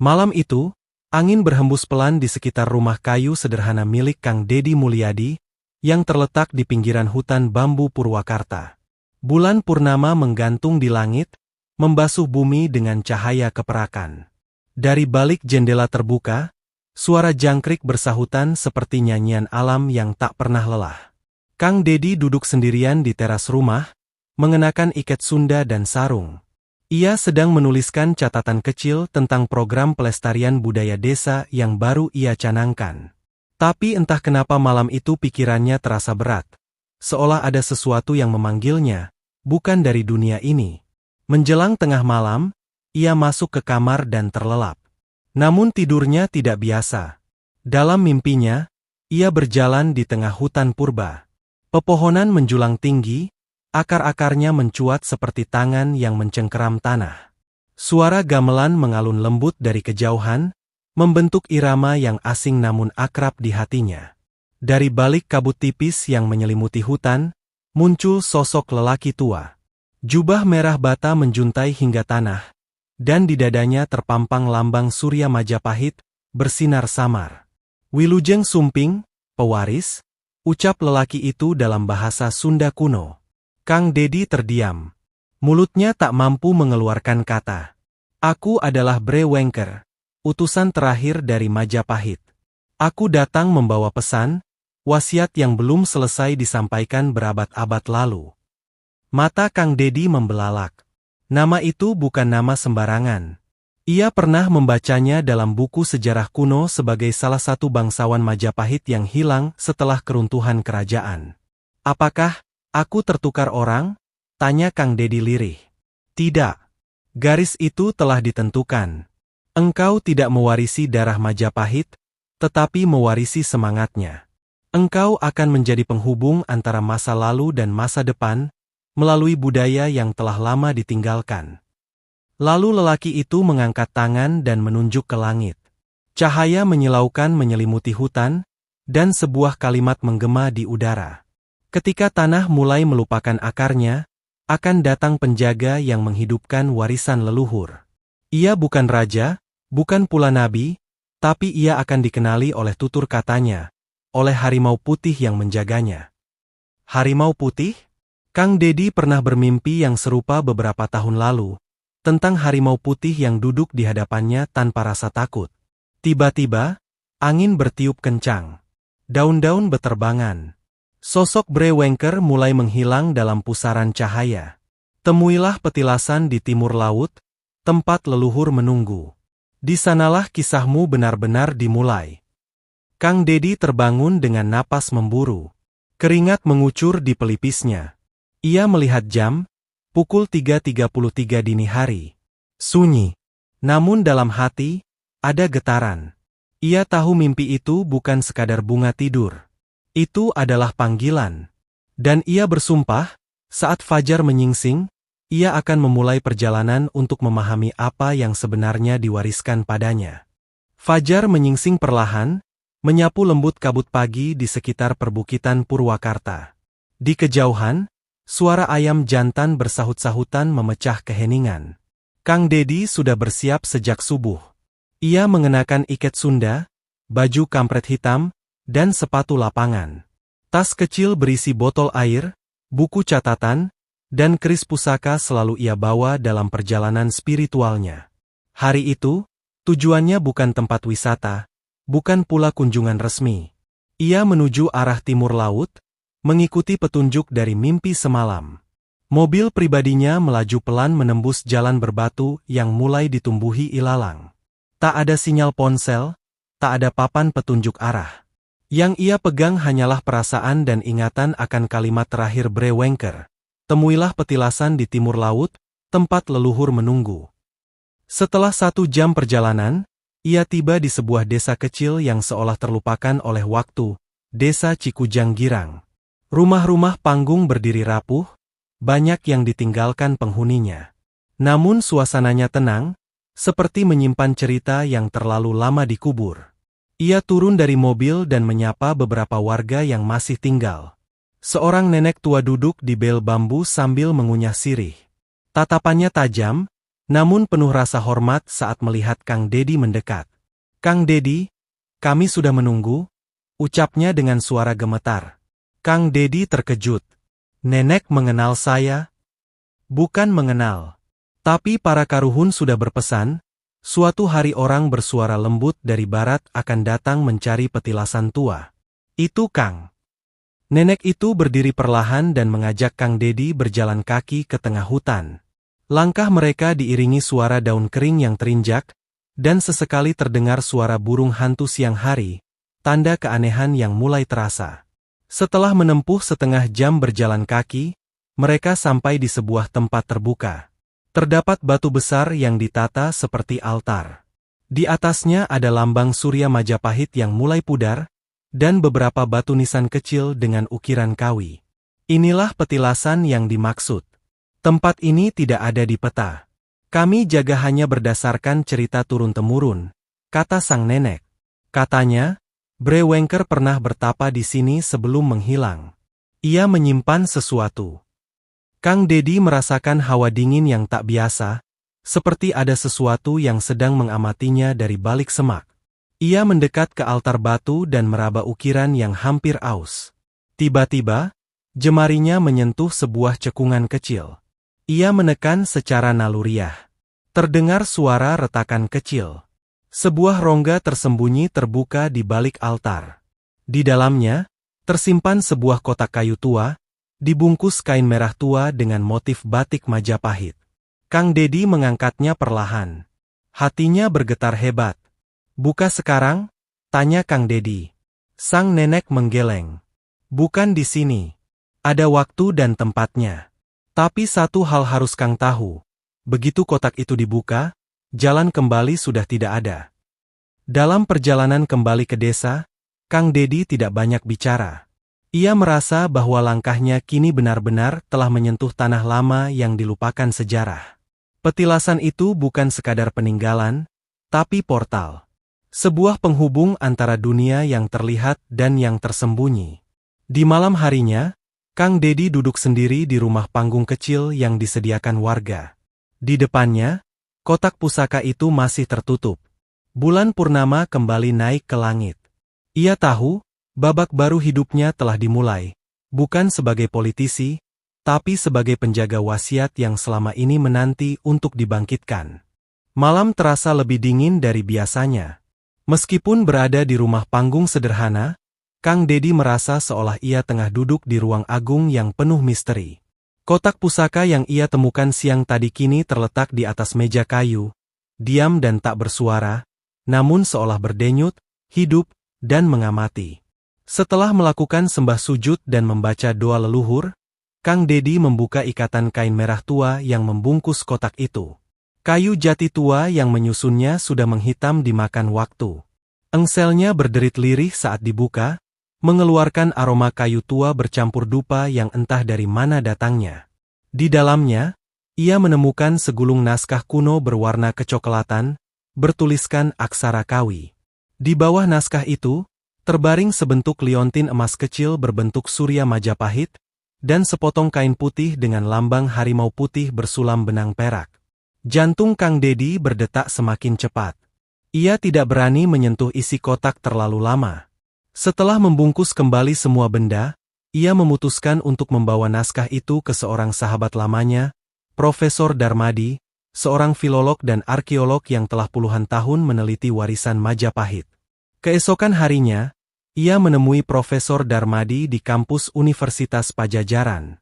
Malam itu, angin berhembus pelan di sekitar rumah kayu sederhana milik Kang Dedi Mulyadi, yang terletak di pinggiran hutan bambu Purwakarta. Bulan purnama menggantung di langit, membasuh bumi dengan cahaya keperakan. Dari balik jendela terbuka, suara jangkrik bersahutan seperti nyanyian alam yang tak pernah lelah. Kang Dedi duduk sendirian di teras rumah, mengenakan iket Sunda dan sarung. Ia sedang menuliskan catatan kecil tentang program pelestarian budaya desa yang baru ia canangkan. Tapi entah kenapa malam itu pikirannya terasa berat, seolah ada sesuatu yang memanggilnya, bukan dari dunia ini. Menjelang tengah malam, ia masuk ke kamar dan terlelap. Namun tidurnya tidak biasa. Dalam mimpinya, ia berjalan di tengah hutan purba. Pepohonan menjulang tinggi, akar-akarnya mencuat seperti tangan yang mencengkeram tanah. Suara gamelan mengalun lembut dari kejauhan, membentuk irama yang asing namun akrab di hatinya. Dari balik kabut tipis yang menyelimuti hutan, muncul sosok lelaki tua. Jubah merah bata menjuntai hingga tanah, dan di dadanya terpampang lambang Surya Majapahit, bersinar samar. Wilujeng Sumping, pewaris, ucap lelaki itu dalam bahasa Sunda kuno. Kang Dedi terdiam. Mulutnya tak mampu mengeluarkan kata. Aku adalah Bre Wengker, utusan terakhir dari Majapahit. Aku datang membawa pesan, wasiat yang belum selesai disampaikan berabad-abad lalu. Mata Kang Dedi membelalak. Nama itu bukan nama sembarangan. Ia pernah membacanya dalam buku sejarah kuno sebagai salah satu bangsawan Majapahit yang hilang setelah keruntuhan kerajaan. Apakah aku tertukar orang? Tanya Kang Dedi lirih. Tidak. Garis itu telah ditentukan. Engkau tidak mewarisi darah Majapahit, tetapi mewarisi semangatnya. Engkau akan menjadi penghubung antara masa lalu dan masa depan, melalui budaya yang telah lama ditinggalkan. Lalu lelaki itu mengangkat tangan dan menunjuk ke langit. Cahaya menyilaukan menyelimuti hutan, dan sebuah kalimat menggema di udara. Ketika tanah mulai melupakan akarnya, akan datang penjaga yang menghidupkan warisan leluhur. Ia bukan raja, bukan pula nabi, tapi ia akan dikenali oleh tutur katanya, oleh harimau putih yang menjaganya. Harimau putih? Kang Dedi pernah bermimpi yang serupa beberapa tahun lalu, tentang harimau putih yang duduk di hadapannya tanpa rasa takut. Tiba-tiba, angin bertiup kencang. Daun-daun beterbangan. Sosok Bre Wengker mulai menghilang dalam pusaran cahaya. Temuilah petilasan di timur laut, tempat leluhur menunggu. Di sanalah kisahmu benar-benar dimulai. Kang Dedi terbangun dengan napas memburu. Keringat mengucur di pelipisnya. Ia melihat jam, pukul 3.33 dini hari. Sunyi. Namun dalam hati, ada getaran. Ia tahu mimpi itu bukan sekadar bunga tidur. Itu adalah panggilan. Dan ia bersumpah, saat fajar menyingsing, ia akan memulai perjalanan untuk memahami apa yang sebenarnya diwariskan padanya. Fajar menyingsing perlahan, menyapu lembut kabut pagi di sekitar perbukitan Purwakarta. Di kejauhan, suara ayam jantan bersahut-sahutan memecah keheningan. Kang Dedi sudah bersiap sejak subuh. Ia mengenakan iket Sunda, baju kampret hitam, dan sepatu lapangan. Tas kecil berisi botol air, buku catatan, dan keris pusaka selalu ia bawa dalam perjalanan spiritualnya. Hari itu, tujuannya bukan tempat wisata, bukan pula kunjungan resmi. Ia menuju arah timur laut, mengikuti petunjuk dari mimpi semalam. Mobil pribadinya melaju pelan menembus jalan berbatu yang mulai ditumbuhi ilalang. Tak ada sinyal ponsel, tak ada papan petunjuk arah. Yang ia pegang hanyalah perasaan dan ingatan akan kalimat terakhir Bre Wengker. Temuilah petilasan di timur laut, tempat leluhur menunggu. Setelah 1 jam perjalanan, ia tiba di sebuah desa kecil yang seolah terlupakan oleh waktu, Desa Cikujang Girang. Rumah-rumah panggung berdiri rapuh, banyak yang ditinggalkan penghuninya. Namun suasananya tenang, seperti menyimpan cerita yang terlalu lama dikubur. Ia turun dari mobil dan menyapa beberapa warga yang masih tinggal. Seorang nenek tua duduk di bel bambu sambil mengunyah sirih. Tatapannya tajam, namun penuh rasa hormat saat melihat Kang Dedi mendekat. "Kang Dedi, kami sudah menunggu," ucapnya dengan suara gemetar. Kang Dedi terkejut. "Nenek mengenal saya?" "Bukan mengenal. Tapi para karuhun sudah berpesan, suatu hari orang bersuara lembut dari barat akan datang mencari petilasan tua. Itu Kang." Nenek itu berdiri perlahan dan mengajak Kang Dedi berjalan kaki ke tengah hutan. Langkah mereka diiringi suara daun kering yang terinjak, dan sesekali terdengar suara burung hantu siang hari, tanda keanehan yang mulai terasa. Setelah menempuh setengah jam berjalan kaki, mereka sampai di sebuah tempat terbuka. Terdapat batu besar yang ditata seperti altar. Di atasnya ada lambang Surya Majapahit yang mulai pudar, dan beberapa batu nisan kecil dengan ukiran kawi. "Inilah petilasan yang dimaksud. Tempat ini tidak ada di peta. Kami jaga hanya berdasarkan cerita turun-temurun," kata sang nenek. Katanya, Bre Wengker pernah bertapa di sini sebelum menghilang. Ia menyimpan sesuatu. Kang Dedi merasakan hawa dingin yang tak biasa, seperti ada sesuatu yang sedang mengamatinya dari balik semak. Ia mendekat ke altar batu dan meraba ukiran yang hampir aus. Tiba-tiba, jemarinya menyentuh sebuah cekungan kecil. Ia menekan secara naluriah. Terdengar suara retakan kecil. Sebuah rongga tersembunyi terbuka di balik altar. Di dalamnya, tersimpan sebuah kotak kayu tua, dibungkus kain merah tua dengan motif batik Majapahit. Kang Dedi mengangkatnya perlahan. Hatinya bergetar hebat. "Buka sekarang?" tanya Kang Dedi. Sang nenek menggeleng. "Bukan di sini. Ada waktu dan tempatnya. Tapi satu hal harus Kang tahu. Begitu kotak itu dibuka, jalan kembali sudah tidak ada." Dalam perjalanan kembali ke desa, Kang Dedi tidak banyak bicara. Ia merasa bahwa langkahnya kini benar-benar telah menyentuh tanah lama yang dilupakan sejarah. Petilasan itu bukan sekadar peninggalan, tapi portal. Sebuah penghubung antara dunia yang terlihat dan yang tersembunyi. Di malam harinya, Kang Dedi duduk sendiri di rumah panggung kecil yang disediakan warga. Di depannya, kotak pusaka itu masih tertutup. Bulan purnama kembali naik ke langit. Ia tahu, babak baru hidupnya telah dimulai, bukan sebagai politisi, tapi sebagai penjaga wasiat yang selama ini menanti untuk dibangkitkan. Malam terasa lebih dingin dari biasanya. Meskipun berada di rumah panggung sederhana, Kang Dedi merasa seolah ia tengah duduk di ruang agung yang penuh misteri. Kotak pusaka yang ia temukan siang tadi kini terletak di atas meja kayu, diam dan tak bersuara, namun seolah berdenyut, hidup, dan mengamati. Setelah melakukan sembah sujud dan membaca doa leluhur, Kang Dedi membuka ikatan kain merah tua yang membungkus kotak itu. Kayu jati tua yang menyusunnya sudah menghitam dimakan waktu. Engselnya berderit lirih saat dibuka, mengeluarkan aroma kayu tua bercampur dupa yang entah dari mana datangnya. Di dalamnya, ia menemukan segulung naskah kuno berwarna kecoklatan, bertuliskan aksara Kawi. Di bawah naskah itu, terbaring sebentuk liontin emas kecil berbentuk Surya Majapahit, dan sepotong kain putih dengan lambang harimau putih bersulam benang perak. Jantung Kang Dedi berdetak semakin cepat. Ia tidak berani menyentuh isi kotak terlalu lama. Setelah membungkus kembali semua benda, ia memutuskan untuk membawa naskah itu ke seorang sahabat lamanya, Profesor Darmadi, seorang filolog dan arkeolog yang telah puluhan tahun meneliti warisan Majapahit. Keesokan harinya, ia menemui Profesor Darmadi di kampus Universitas Pajajaran.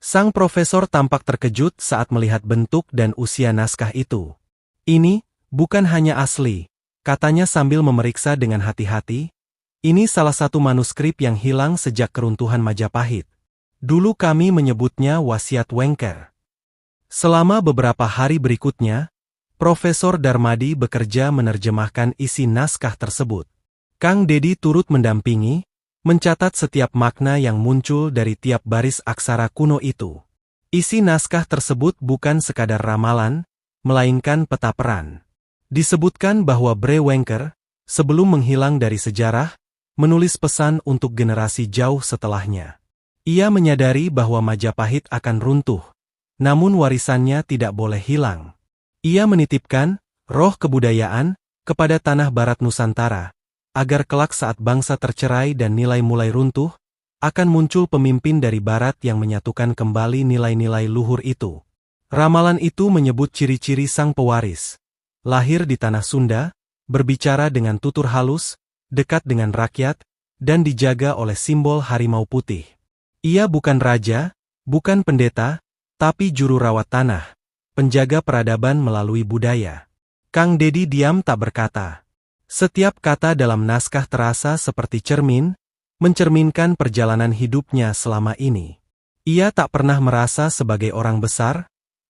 Sang profesor tampak terkejut saat melihat bentuk dan usia naskah itu. "Ini, bukan hanya asli," katanya sambil memeriksa dengan hati-hati. "Ini salah satu manuskrip yang hilang sejak keruntuhan Majapahit. Dulu kami menyebutnya Wasiat Wengker." Selama beberapa hari berikutnya, Profesor Darmadi bekerja menerjemahkan isi naskah tersebut. Kang Dedi turut mendampingi, mencatat setiap makna yang muncul dari tiap baris aksara kuno itu. Isi naskah tersebut bukan sekadar ramalan, melainkan peta peran. Disebutkan bahwa Bre Wengker, sebelum menghilang dari sejarah, menulis pesan untuk generasi jauh setelahnya. Ia menyadari bahwa Majapahit akan runtuh, namun warisannya tidak boleh hilang. Ia menitipkan roh kebudayaan kepada tanah barat Nusantara, agar kelak saat bangsa tercerai dan nilai mulai runtuh, akan muncul pemimpin dari barat yang menyatukan kembali nilai-nilai luhur itu. Ramalan itu menyebut ciri-ciri sang pewaris. Lahir di tanah Sunda, berbicara dengan tutur halus, dekat dengan rakyat, dan dijaga oleh simbol harimau putih. Ia bukan raja, bukan pendeta, tapi juru rawat tanah, penjaga peradaban melalui budaya. Kang Dedi diam tak berkata. Setiap kata dalam naskah terasa seperti cermin, mencerminkan perjalanan hidupnya selama ini. Ia tak pernah merasa sebagai orang besar,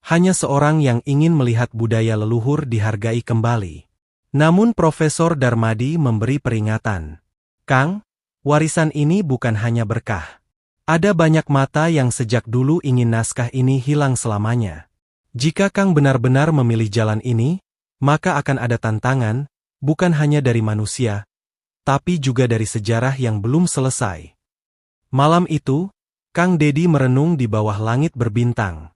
hanya seorang yang ingin melihat budaya leluhur dihargai kembali. Namun Profesor Darmadi memberi peringatan. Kang, warisan ini bukan hanya berkah. Ada banyak mata yang sejak dulu ingin naskah ini hilang selamanya. Jika Kang benar-benar memilih jalan ini, maka akan ada tantangan, bukan hanya dari manusia, tapi juga dari sejarah yang belum selesai. Malam itu, Kang Dedi merenung di bawah langit berbintang.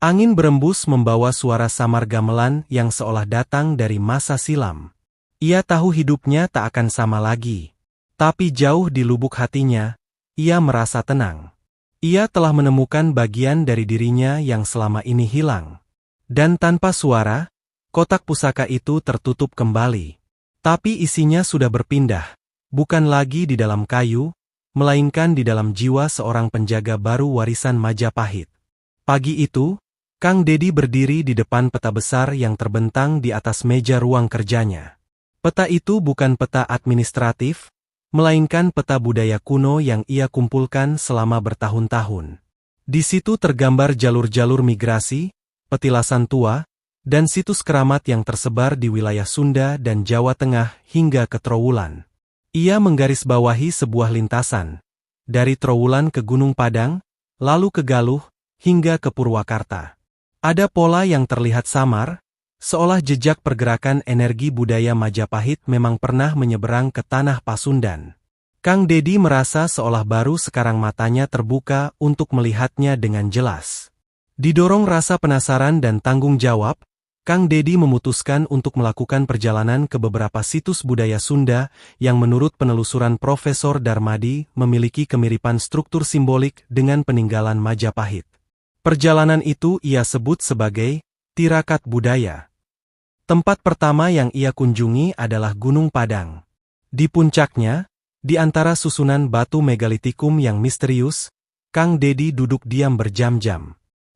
Angin berembus membawa suara samar gamelan yang seolah datang dari masa silam. Ia tahu hidupnya tak akan sama lagi. Tapi jauh di lubuk hatinya, ia merasa tenang. Ia telah menemukan bagian dari dirinya yang selama ini hilang. Dan tanpa suara, kotak pusaka itu tertutup kembali. Tapi isinya sudah berpindah, bukan lagi di dalam kayu, melainkan di dalam jiwa seorang penjaga baru warisan Majapahit. Pagi itu, Kang Dedi berdiri di depan peta besar yang terbentang di atas meja ruang kerjanya. Peta itu bukan peta administratif, melainkan peta budaya kuno yang ia kumpulkan selama bertahun-tahun. Di situ tergambar jalur-jalur migrasi, petilasan tua, dan situs keramat yang tersebar di wilayah Sunda dan Jawa Tengah hingga ke Trowulan. Ia menggarisbawahi sebuah lintasan, dari Trowulan ke Gunung Padang, lalu ke Galuh, hingga ke Purwakarta. Ada pola yang terlihat samar, seolah jejak pergerakan energi budaya Majapahit memang pernah menyeberang ke tanah Pasundan. Kang Dedi merasa seolah baru sekarang matanya terbuka untuk melihatnya dengan jelas. Didorong rasa penasaran dan tanggung jawab, Kang Dedi memutuskan untuk melakukan perjalanan ke beberapa situs budaya Sunda yang menurut penelusuran Profesor Darmadi memiliki kemiripan struktur simbolik dengan peninggalan Majapahit. Perjalanan itu ia sebut sebagai Tirakat Budaya. Tempat pertama yang ia kunjungi adalah Gunung Padang. Di puncaknya, di antara susunan batu megalitikum yang misterius, Kang Dedi duduk diam berjam-jam.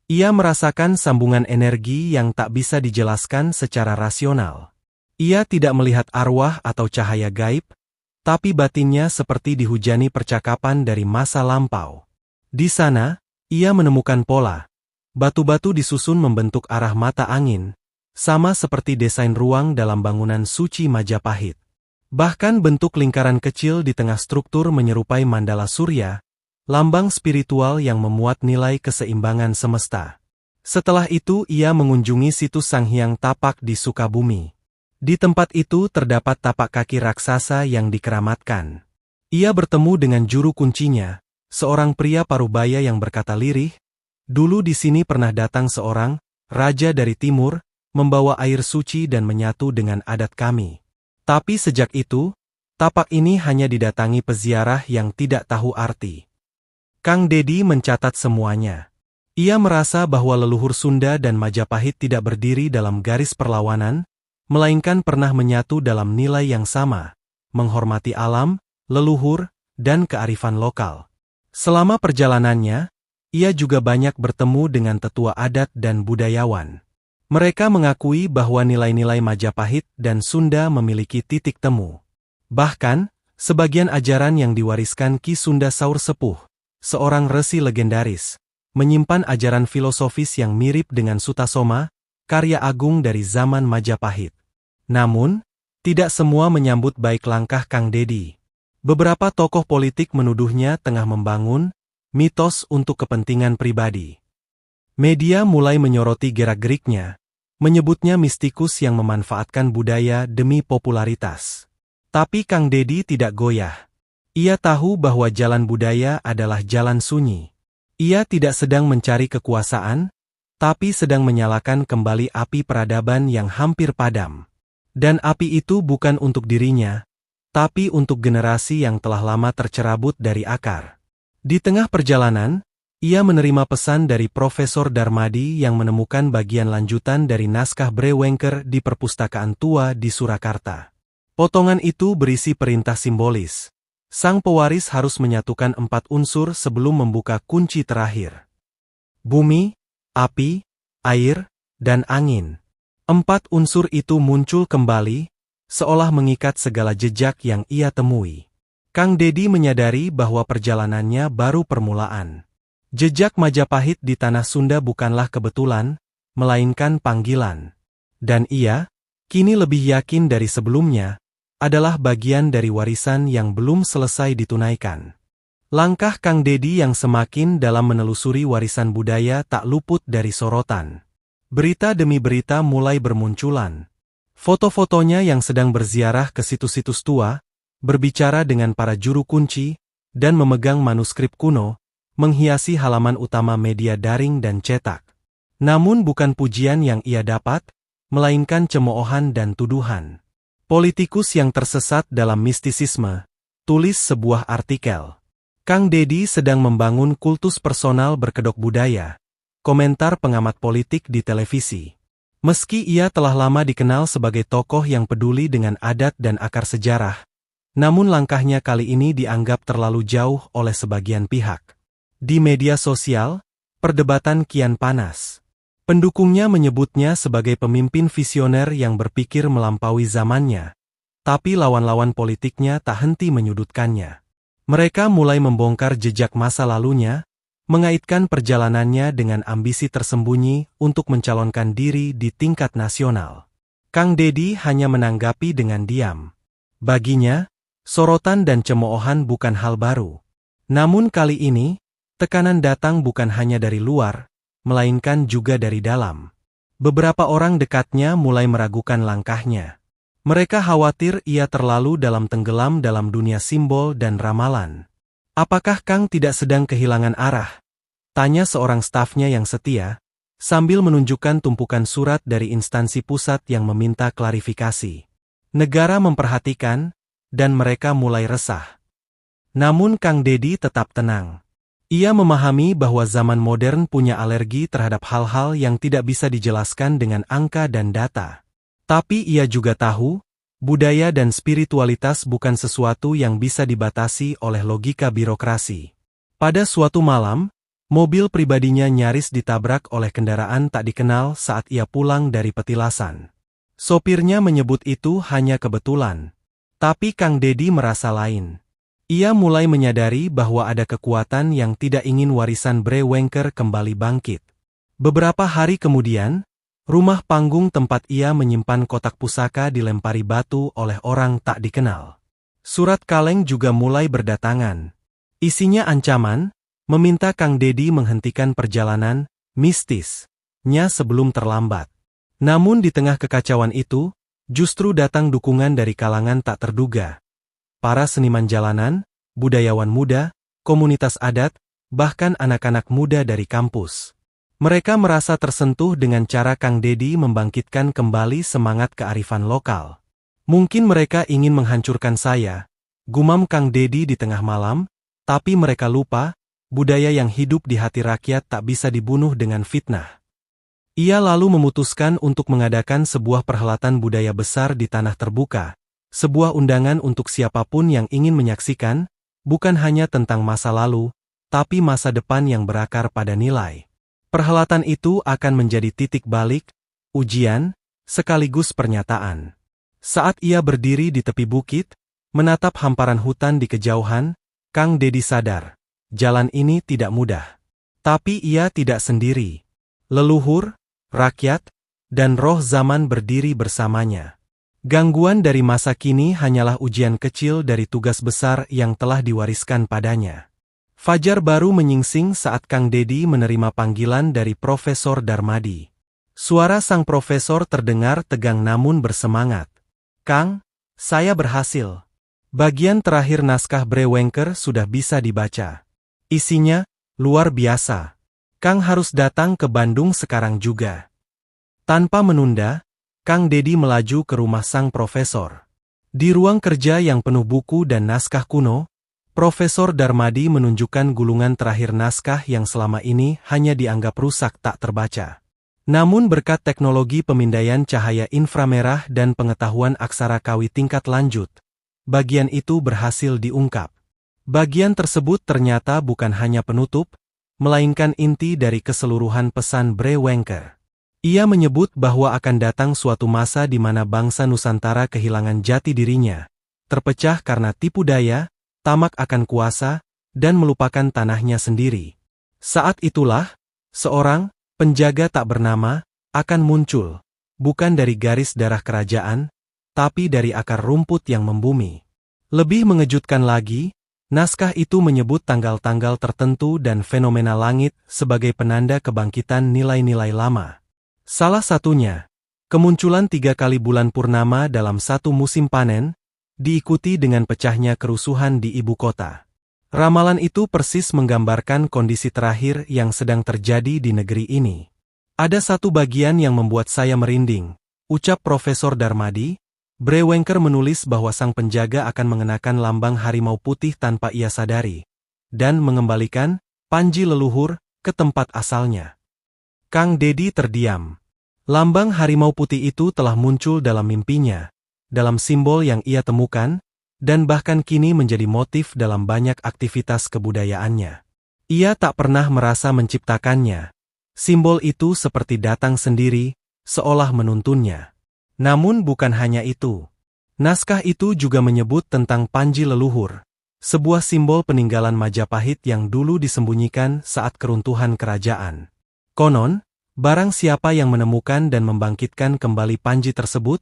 Ia merasakan sambungan energi yang tak bisa dijelaskan secara rasional. Ia tidak melihat arwah atau cahaya gaib, tapi batinnya seperti dihujani percakapan dari masa lampau. Di sana, ia menemukan pola. Batu-batu disusun membentuk arah mata angin, sama seperti desain ruang dalam bangunan suci Majapahit. Bahkan bentuk lingkaran kecil di tengah struktur menyerupai mandala surya, lambang spiritual yang memuat nilai keseimbangan semesta. Setelah itu ia mengunjungi situs Sang Hyang Tapak di Sukabumi. Di tempat itu terdapat tapak kaki raksasa yang dikeramatkan. Ia bertemu dengan juru kuncinya, seorang pria parubaya yang berkata lirih, "Dulu di sini pernah datang seorang raja dari timur, membawa air suci dan menyatu dengan adat kami. Tapi sejak itu, tapak ini hanya didatangi peziarah yang tidak tahu arti." Kang Dedi mencatat semuanya. Ia merasa bahwa leluhur Sunda dan Majapahit tidak berdiri dalam garis perlawanan, melainkan pernah menyatu dalam nilai yang sama, menghormati alam, leluhur, dan kearifan lokal. Selama perjalanannya, ia juga banyak bertemu dengan tetua adat dan budayawan. Mereka mengakui bahwa nilai-nilai Majapahit dan Sunda memiliki titik temu. Bahkan, sebagian ajaran yang diwariskan Ki Sunda Saur Sepuh, seorang resi legendaris, menyimpan ajaran filosofis yang mirip dengan Sutasoma, karya agung dari zaman Majapahit. Namun, tidak semua menyambut baik langkah Kang Dedi. Beberapa tokoh politik menuduhnya tengah membangun mitos untuk kepentingan pribadi. Media mulai menyoroti gerak-geriknya, menyebutnya mistikus yang memanfaatkan budaya demi popularitas. Tapi Kang Dedi tidak goyah. Ia tahu bahwa jalan budaya adalah jalan sunyi. Ia tidak sedang mencari kekuasaan, tapi sedang menyalakan kembali api peradaban yang hampir padam. Dan api itu bukan untuk dirinya, tapi untuk generasi yang telah lama tercerabut dari akar. Di tengah perjalanan, ia menerima pesan dari Profesor Darmadi yang menemukan bagian lanjutan dari naskah Brewengker di perpustakaan tua di Surakarta. Potongan itu berisi perintah simbolis. Sang pewaris harus menyatukan 4 unsur sebelum membuka kunci terakhir. Bumi, api, air, dan angin. 4 unsur itu muncul kembali, seolah mengikat segala jejak yang ia temui. Kang Dedi menyadari bahwa perjalanannya baru permulaan. Jejak Majapahit di tanah Sunda bukanlah kebetulan, melainkan panggilan. Dan ia, kini lebih yakin dari sebelumnya, adalah bagian dari warisan yang belum selesai ditunaikan. Langkah Kang Dedi yang semakin dalam menelusuri warisan budaya tak luput dari sorotan. Berita demi berita mulai bermunculan. Foto-fotonya yang sedang berziarah ke situs-situs tua, berbicara dengan para juru kunci, dan memegang manuskrip kuno, menghiasi halaman utama media daring dan cetak. Namun bukan pujian yang ia dapat, melainkan cemoohan dan tuduhan. Politikus yang tersesat dalam mistisisme, tulis sebuah artikel. Kang Dedi sedang membangun kultus personal berkedok budaya, komentar pengamat politik di televisi. Meski ia telah lama dikenal sebagai tokoh yang peduli dengan adat dan akar sejarah, namun langkahnya kali ini dianggap terlalu jauh oleh sebagian pihak. Di media sosial, perdebatan kian panas. Pendukungnya menyebutnya sebagai pemimpin visioner yang berpikir melampaui zamannya, tapi lawan-lawan politiknya tak henti menyudutkannya. Mereka mulai membongkar jejak masa lalunya, mengaitkan perjalanannya dengan ambisi tersembunyi untuk mencalonkan diri di tingkat nasional. Kang Dedi hanya menanggapi dengan diam. Baginya, sorotan dan cemoohan bukan hal baru. Namun kali ini, tekanan datang bukan hanya dari luar, melainkan juga dari dalam. Beberapa orang dekatnya mulai meragukan langkahnya. Mereka khawatir ia terlalu tenggelam dalam dunia simbol dan ramalan. Apakah Kang tidak sedang kehilangan arah? Tanya seorang stafnya yang setia, sambil menunjukkan tumpukan surat dari instansi pusat yang meminta klarifikasi. Negara memperhatikan, dan mereka mulai resah. Namun Kang Dedi tetap tenang. Ia memahami bahwa zaman modern punya alergi terhadap hal-hal yang tidak bisa dijelaskan dengan angka dan data. Tapi ia juga tahu, budaya dan spiritualitas bukan sesuatu yang bisa dibatasi oleh logika birokrasi. Pada suatu malam, mobil pribadinya nyaris ditabrak oleh kendaraan tak dikenal saat ia pulang dari petilasan. Sopirnya menyebut itu hanya kebetulan. Tapi Kang Dedi merasa lain. Ia mulai menyadari bahwa ada kekuatan yang tidak ingin warisan Brewengker kembali bangkit. Beberapa hari kemudian, rumah panggung tempat ia menyimpan kotak pusaka dilempari batu oleh orang tak dikenal. Surat kaleng juga mulai berdatangan. Isinya ancaman, meminta Kang Dedi menghentikan perjalanan mistisnya sebelum terlambat. Namun di tengah kekacauan itu, justru datang dukungan dari kalangan tak terduga. Para seniman jalanan, budayawan muda, komunitas adat, bahkan anak-anak muda dari kampus. Mereka merasa tersentuh dengan cara Kang Dedi membangkitkan kembali semangat kearifan lokal. Mungkin mereka ingin menghancurkan saya, gumam Kang Dedi di tengah malam, tapi mereka lupa, budaya yang hidup di hati rakyat tak bisa dibunuh dengan fitnah. Ia lalu memutuskan untuk mengadakan sebuah perhelatan budaya besar di tanah terbuka. Sebuah undangan untuk siapapun yang ingin menyaksikan, bukan hanya tentang masa lalu, tapi masa depan yang berakar pada nilai. Perhelatan itu akan menjadi titik balik, ujian, sekaligus pernyataan. Saat ia berdiri di tepi bukit, menatap hamparan hutan di kejauhan, Kang Dedi sadar, jalan ini tidak mudah. Tapi ia tidak sendiri. Leluhur, rakyat, dan roh zaman berdiri bersamanya. Gangguan dari masa kini hanyalah ujian kecil dari tugas besar yang telah diwariskan padanya. Fajar baru menyingsing saat Kang Dedi menerima panggilan dari Profesor Darmadi. Suara sang profesor terdengar tegang namun bersemangat. Kang, saya berhasil. Bagian terakhir naskah Brewengker sudah bisa dibaca. Isinya, luar biasa. Kang harus datang ke Bandung sekarang juga. Tanpa menunda, Kang Dedi melaju ke rumah sang profesor. Di ruang kerja yang penuh buku dan naskah kuno, Profesor Darmadi menunjukkan gulungan terakhir naskah yang selama ini hanya dianggap rusak tak terbaca. Namun berkat teknologi pemindaian cahaya inframerah dan pengetahuan aksara kawi tingkat lanjut, bagian itu berhasil diungkap. Bagian tersebut ternyata bukan hanya penutup, melainkan inti dari keseluruhan pesan Bre Wenker. Ia menyebut bahwa akan datang suatu masa di mana bangsa Nusantara kehilangan jati dirinya, terpecah karena tipu daya, tamak akan kuasa, dan melupakan tanahnya sendiri. Saat itulah, seorang penjaga tak bernama akan muncul, bukan dari garis darah kerajaan, tapi dari akar rumput yang membumi. Lebih mengejutkan lagi, naskah itu menyebut tanggal-tanggal tertentu dan fenomena langit sebagai penanda kebangkitan nilai-nilai lama. Salah satunya, kemunculan 3 kali bulan purnama dalam satu musim panen, diikuti dengan pecahnya kerusuhan di ibu kota. Ramalan itu persis menggambarkan kondisi terakhir yang sedang terjadi di negeri ini. Ada satu bagian yang membuat saya merinding, ucap Profesor Darmadi. Bre Wenker menulis bahwa sang penjaga akan mengenakan lambang harimau putih tanpa ia sadari, dan mengembalikan panji leluhur ke tempat asalnya. Kang Dedi terdiam. Lambang harimau putih itu telah muncul dalam mimpinya, dalam simbol yang ia temukan, dan bahkan kini menjadi motif dalam banyak aktivitas kebudayaannya. Ia tak pernah merasa menciptakannya. Simbol itu seperti datang sendiri, seolah menuntunnya. Namun bukan hanya itu. Naskah itu juga menyebut tentang panji leluhur, sebuah simbol peninggalan Majapahit yang dulu disembunyikan saat keruntuhan kerajaan. Konon, barang siapa yang menemukan dan membangkitkan kembali panji tersebut,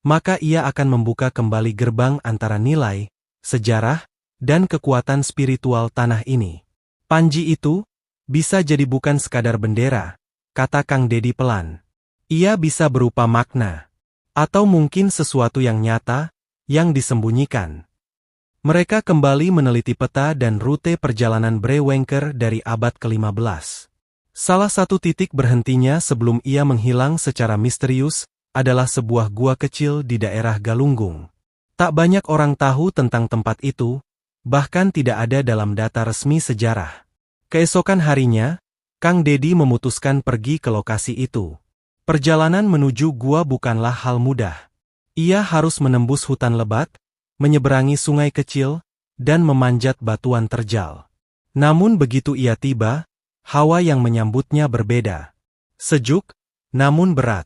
maka ia akan membuka kembali gerbang antara nilai, sejarah, dan kekuatan spiritual tanah ini. Panji itu bisa jadi bukan sekadar bendera, kata Kang Dedi pelan. Ia bisa berupa makna, atau mungkin sesuatu yang nyata, yang disembunyikan. Mereka kembali meneliti peta dan rute perjalanan Bre Wenker dari abad ke-15. Salah satu titik berhentinya sebelum ia menghilang secara misterius adalah sebuah gua kecil di daerah Galunggung. Tak banyak orang tahu tentang tempat itu, bahkan tidak ada dalam data resmi sejarah. Keesokan harinya, Kang Dedi memutuskan pergi ke lokasi itu. Perjalanan menuju gua bukanlah hal mudah. Ia harus menembus hutan lebat, menyeberangi sungai kecil, dan memanjat batuan terjal. Namun begitu ia tiba, hawa yang menyambutnya berbeda. Sejuk, namun berat.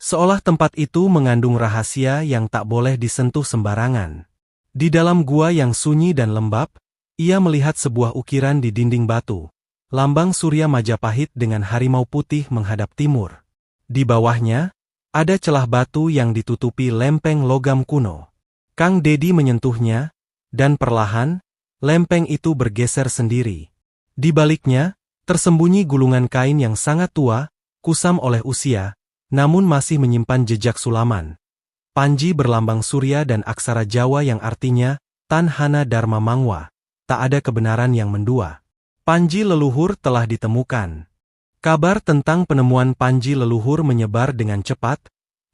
Seolah tempat itu mengandung rahasia yang tak boleh disentuh sembarangan. Di dalam gua yang sunyi dan lembab, ia melihat sebuah ukiran di dinding batu. Lambang Surya Majapahit dengan harimau putih menghadap timur. Di bawahnya, ada celah batu yang ditutupi lempeng logam kuno. Kang Dedi menyentuhnya, dan perlahan, lempeng itu bergeser sendiri. Di baliknya, tersembunyi gulungan kain yang sangat tua, kusam oleh usia, namun masih menyimpan jejak sulaman. Panji berlambang surya dan aksara Jawa yang artinya, Tan Hana Dharma Mangwa, tak ada kebenaran yang mendua. Panji leluhur telah ditemukan. Kabar tentang penemuan panji leluhur menyebar dengan cepat,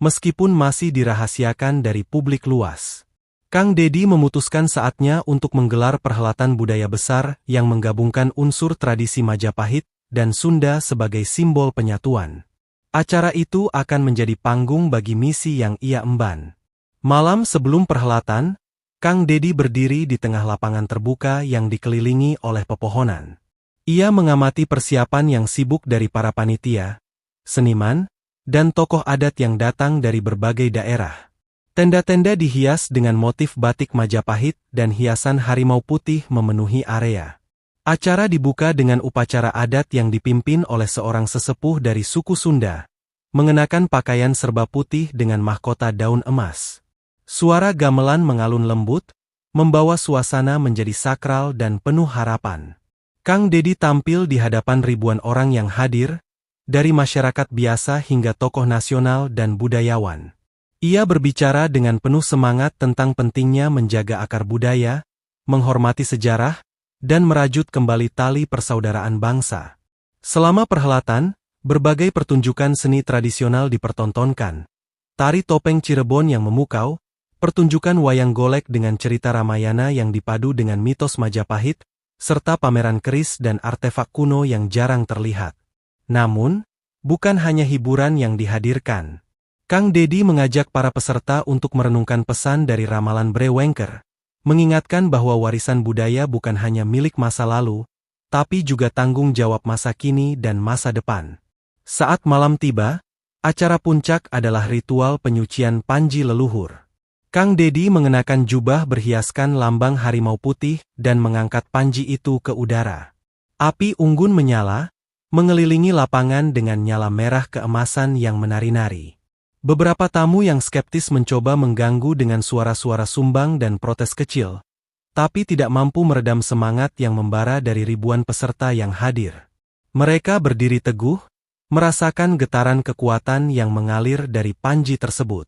meskipun masih dirahasiakan dari publik luas. Kang Dedi memutuskan saatnya untuk menggelar perhelatan budaya besar yang menggabungkan unsur tradisi Majapahit dan Sunda sebagai simbol penyatuan. Acara itu akan menjadi panggung bagi misi yang ia emban. Malam sebelum perhelatan, Kang Dedi berdiri di tengah lapangan terbuka yang dikelilingi oleh pepohonan. Ia mengamati persiapan yang sibuk dari para panitia, seniman, dan tokoh adat yang datang dari berbagai daerah. Tenda-tenda dihias dengan motif batik Majapahit dan hiasan harimau putih memenuhi area. Acara dibuka dengan upacara adat yang dipimpin oleh seorang sesepuh dari suku Sunda, mengenakan pakaian serba putih dengan mahkota daun emas. Suara gamelan mengalun lembut, membawa suasana menjadi sakral dan penuh harapan. Kang Dedi tampil di hadapan ribuan orang yang hadir, dari masyarakat biasa hingga tokoh nasional dan budayawan. Ia berbicara dengan penuh semangat tentang pentingnya menjaga akar budaya, menghormati sejarah, dan merajut kembali tali persaudaraan bangsa. Selama perhelatan, berbagai pertunjukan seni tradisional dipertontonkan. Tari topeng Cirebon yang memukau, pertunjukan wayang golek dengan cerita Ramayana yang dipadu dengan mitos Majapahit, serta pameran keris dan artefak kuno yang jarang terlihat. Namun, bukan hanya hiburan yang dihadirkan. Kang Dedi mengajak para peserta untuk merenungkan pesan dari ramalan Bre Wengker, mengingatkan bahwa warisan budaya bukan hanya milik masa lalu, tapi juga tanggung jawab masa kini dan masa depan. Saat malam tiba, acara puncak adalah ritual penyucian panji leluhur. Kang Dedi mengenakan jubah berhiaskan lambang harimau putih dan mengangkat panji itu ke udara. Api unggun menyala, mengelilingi lapangan dengan nyala merah keemasan yang menari-nari. Beberapa tamu yang skeptis mencoba mengganggu dengan suara-suara sumbang dan protes kecil, tapi tidak mampu meredam semangat yang membara dari ribuan peserta yang hadir. Mereka berdiri teguh, merasakan getaran kekuatan yang mengalir dari panji tersebut.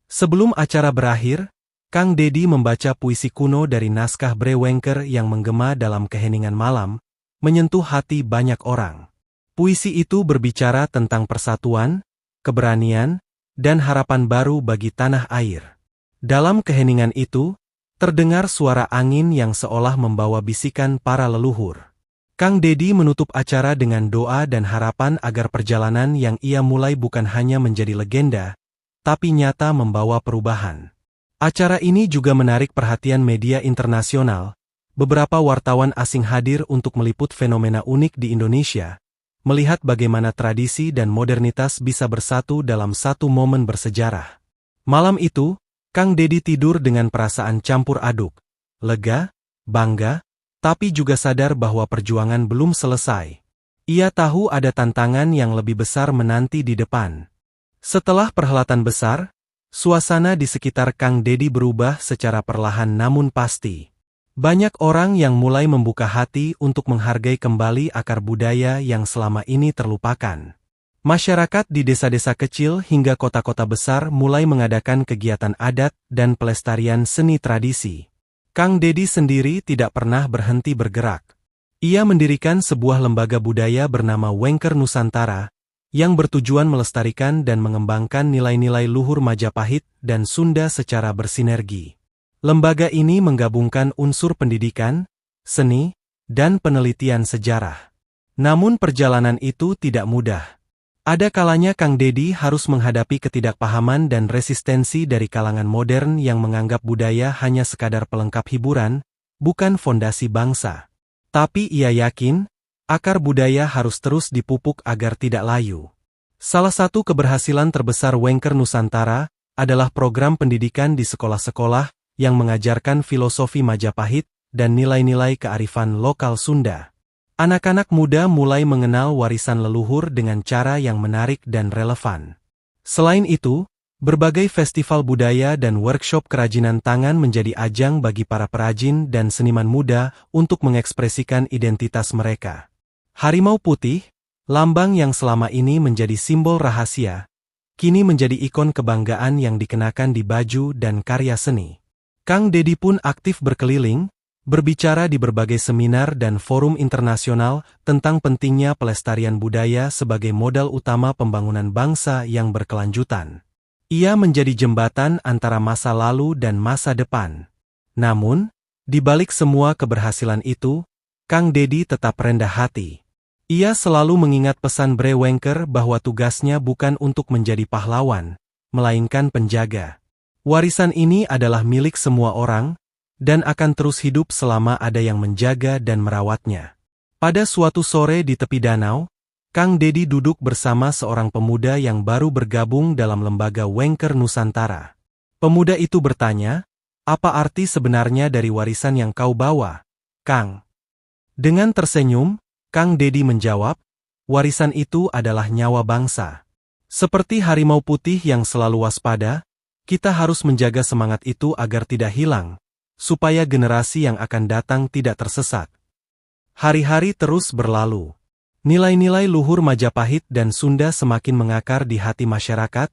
Sebelum acara berakhir, Kang Dedi membaca puisi kuno dari naskah Bre Wengker yang menggema dalam keheningan malam, menyentuh hati banyak orang. Puisi itu berbicara tentang persatuan, keberanian, dan harapan baru bagi tanah air. Dalam keheningan itu, terdengar suara angin yang seolah membawa bisikan para leluhur. Kang Dedi menutup acara dengan doa dan harapan agar perjalanan yang ia mulai bukan hanya menjadi legenda, tapi nyata membawa perubahan. Acara ini juga menarik perhatian media internasional. Beberapa wartawan asing hadir untuk meliput fenomena unik di Indonesia, melihat bagaimana tradisi dan modernitas bisa bersatu dalam satu momen bersejarah. Malam itu, Kang Dedi tidur dengan perasaan campur aduk, lega, bangga, tapi juga sadar bahwa perjuangan belum selesai. Ia tahu ada tantangan yang lebih besar menanti di depan. Setelah perhelatan besar, suasana di sekitar Kang Dedi berubah secara perlahan namun pasti. Banyak orang yang mulai membuka hati untuk menghargai kembali akar budaya yang selama ini terlupakan. Masyarakat di desa-desa kecil hingga kota-kota besar mulai mengadakan kegiatan adat dan pelestarian seni tradisi. Kang Dedi sendiri tidak pernah berhenti bergerak. Ia mendirikan sebuah lembaga budaya bernama Wengker Nusantara, yang bertujuan melestarikan dan mengembangkan nilai-nilai luhur Majapahit dan Sunda secara bersinergi. Lembaga ini menggabungkan unsur pendidikan, seni, dan penelitian sejarah. Namun perjalanan itu tidak mudah. Ada kalanya Kang Dedi harus menghadapi ketidakpahaman dan resistensi dari kalangan modern yang menganggap budaya hanya sekadar pelengkap hiburan, bukan fondasi bangsa. Tapi ia yakin, akar budaya harus terus dipupuk agar tidak layu. Salah satu keberhasilan terbesar Wengker Nusantara adalah program pendidikan di sekolah-sekolah yang mengajarkan filosofi Majapahit dan nilai-nilai kearifan lokal Sunda. Anak-anak muda mulai mengenal warisan leluhur dengan cara yang menarik dan relevan. Selain itu, berbagai festival budaya dan workshop kerajinan tangan menjadi ajang bagi para perajin dan seniman muda untuk mengekspresikan identitas mereka. Harimau putih, lambang yang selama ini menjadi simbol rahasia, kini menjadi ikon kebanggaan yang dikenakan di baju dan karya seni. Kang Dedi pun aktif berkeliling, berbicara di berbagai seminar dan forum internasional tentang pentingnya pelestarian budaya sebagai modal utama pembangunan bangsa yang berkelanjutan. Ia menjadi jembatan antara masa lalu dan masa depan. Namun, di balik semua keberhasilan itu, Kang Dedi tetap rendah hati. Ia selalu mengingat pesan Bre Wengker bahwa tugasnya bukan untuk menjadi pahlawan, melainkan penjaga. Warisan ini adalah milik semua orang, dan akan terus hidup selama ada yang menjaga dan merawatnya. Pada suatu sore di tepi danau, Kang Dedi duduk bersama seorang pemuda yang baru bergabung dalam lembaga Wengker Nusantara. Pemuda itu bertanya, "Apa arti sebenarnya dari warisan yang kau bawa, Kang?" Dengan tersenyum, Kang Dedi menjawab, "Warisan itu adalah nyawa bangsa. Seperti harimau putih yang selalu waspada, kita harus menjaga semangat itu agar tidak hilang, supaya generasi yang akan datang tidak tersesat." Hari-hari terus berlalu. Nilai-nilai luhur Majapahit dan Sunda semakin mengakar di hati masyarakat,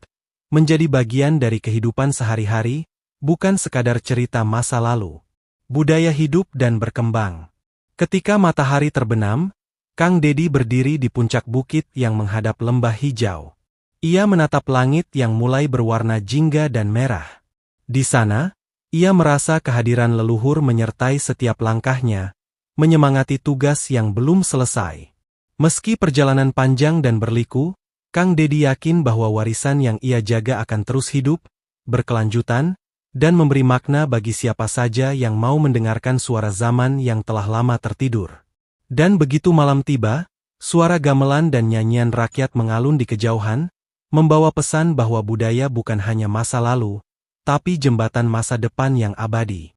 menjadi bagian dari kehidupan sehari-hari, bukan sekadar cerita masa lalu. Budaya hidup dan berkembang. Ketika matahari terbenam, Kang Dedi berdiri di puncak bukit yang menghadap lembah hijau. Ia menatap langit yang mulai berwarna jingga dan merah. Di sana, ia merasa kehadiran leluhur menyertai setiap langkahnya, menyemangati tugas yang belum selesai. Meski perjalanan panjang dan berliku, Kang Dedi yakin bahwa warisan yang ia jaga akan terus hidup, berkelanjutan, dan memberi makna bagi siapa saja yang mau mendengarkan suara zaman yang telah lama tertidur. Dan begitu malam tiba, suara gamelan dan nyanyian rakyat mengalun di kejauhan, membawa pesan bahwa budaya bukan hanya masa lalu, tapi jembatan masa depan yang abadi.